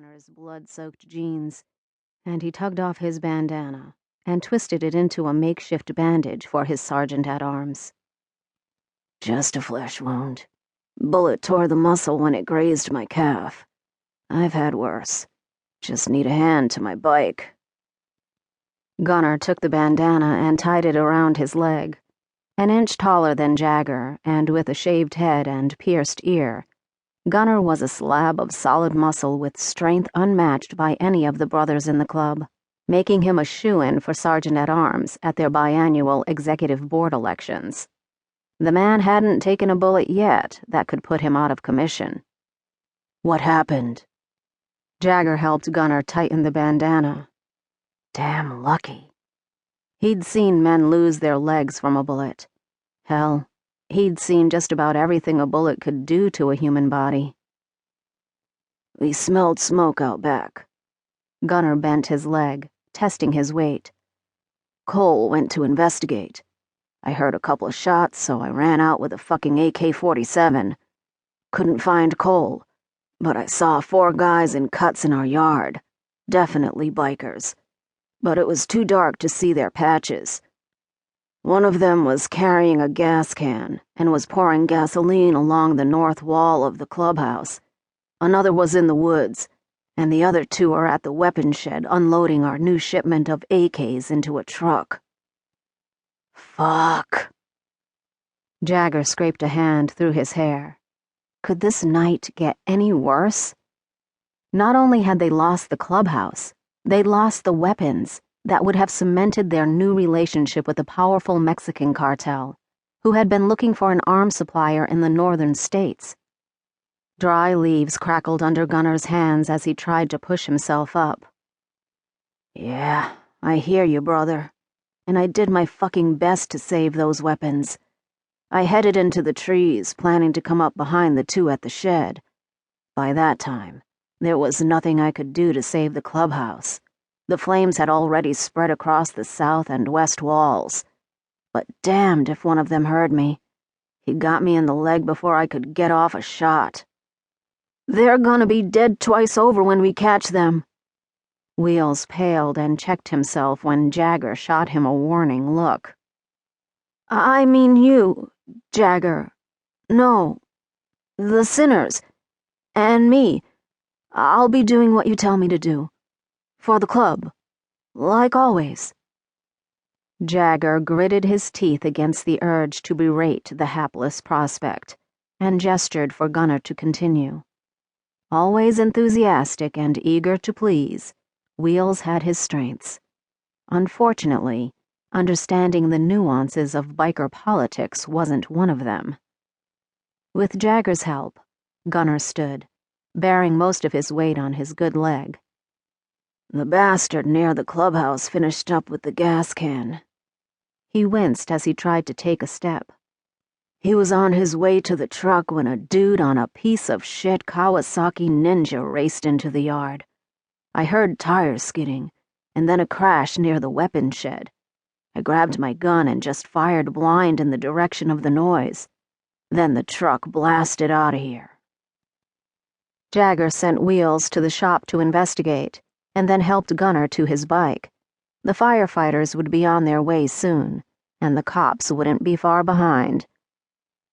Gunner's blood-soaked jeans, and he tugged off his bandana and twisted it into a makeshift bandage for his sergeant-at-arms. Just a flesh wound. Bullet tore the muscle when it grazed my calf. I've had worse. Just need a hand to my bike. Gunner took the bandana and tied it around his leg. An inch taller than Jagger, and with a shaved head and pierced ear, Gunner was a slab of solid muscle with strength unmatched by any of the brothers in the club, making him a shoo-in for sergeant-at-arms at their biannual executive board elections. The man hadn't taken a bullet yet that could put him out of commission. What happened? Jagger helped Gunner tighten the bandana. Damn lucky. He'd seen men lose their legs from a bullet. Hell, he'd seen just about everything a bullet could do to a human body. We smelled smoke out back. Gunner bent his leg, testing his weight. Cole went to investigate. I heard a couple of shots, so I ran out with a fucking AK-47. Couldn't find Cole, but I saw 4 guys in cuts in our yard. Definitely bikers. But it was too dark to see their patches. One of them was carrying a gas can and was pouring gasoline along the north wall of the clubhouse. Another was in the woods, and the other 2 are at the weapon shed unloading our new shipment of AKs into a truck. Fuck. Jagger scraped a hand through his hair. Could this night get any worse? Not only had they lost the clubhouse, they'd lost the weapons that would have cemented their new relationship with a powerful Mexican cartel, who had been looking for an arms supplier in the northern states. Dry leaves crackled under Gunner's hands as he tried to push himself up. Yeah, I hear you, brother. And I did my fucking best to save those weapons. I headed into the trees, planning to come up behind the 2 at the shed. By that time, there was nothing I could do to save the clubhouse. The flames had already spread across the south and west walls. But damned if one of them heard me. He got me in the leg before I could get off a shot. They're gonna be dead twice over when we catch them. Wheels paled and checked himself when Jagger shot him a warning look. I mean you, Jagger. No, the sinners. And me. I'll be doing what you tell me to do. For the club. Like always. Jagger gritted his teeth against the urge to berate the hapless prospect, and gestured for Gunner to continue. Always enthusiastic and eager to please, Wheels had his strengths. Unfortunately, understanding the nuances of biker politics wasn't one of them. With Jagger's help, Gunner stood, bearing most of his weight on his good leg. The bastard near the clubhouse finished up with the gas can. He winced as he tried to take a step. He was on his way to the truck when a dude on a piece of shit Kawasaki Ninja raced into the yard. I heard tires skidding, and then a crash near the weapon shed. I grabbed my gun and just fired blind in the direction of the noise. Then the truck blasted out of here. Jagger sent Wheels to the shop to investigate, and then helped Gunner to his bike. The firefighters would be on their way soon, and the cops wouldn't be far behind.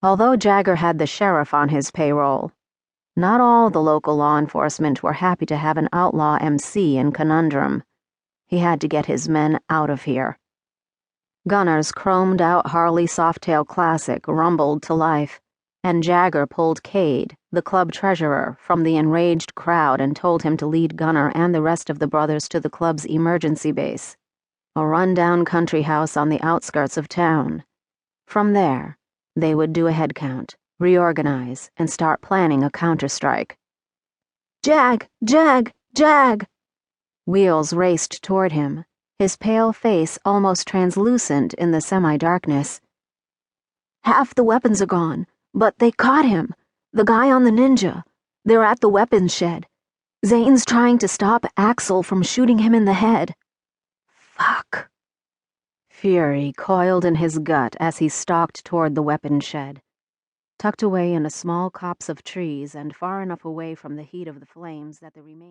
Although Jagger had the sheriff on his payroll, not all the local law enforcement were happy to have an outlaw MC in Conundrum. He had to get his men out of here. Gunner's chromed-out Harley Softail Classic rumbled to life, and Jagger pulled Cade, the club treasurer, from the enraged crowd and told him to lead Gunner and the rest of the brothers to the club's emergency base, a run-down country house on the outskirts of town. From there, they would do a head count, reorganize, and start planning a counterstrike. Jag! Jag! Jag! Wheels raced toward him, his pale face almost translucent in the semi-darkness. Half the weapons are gone, but they caught him. The guy on the Ninja. They're at the weapons shed. Zane's trying to stop Axel from shooting him in the head. Fuck. Fury coiled in his gut as he stalked toward the weapons shed. Tucked away in a small copse of trees and far enough away from the heat of the flames that the remaining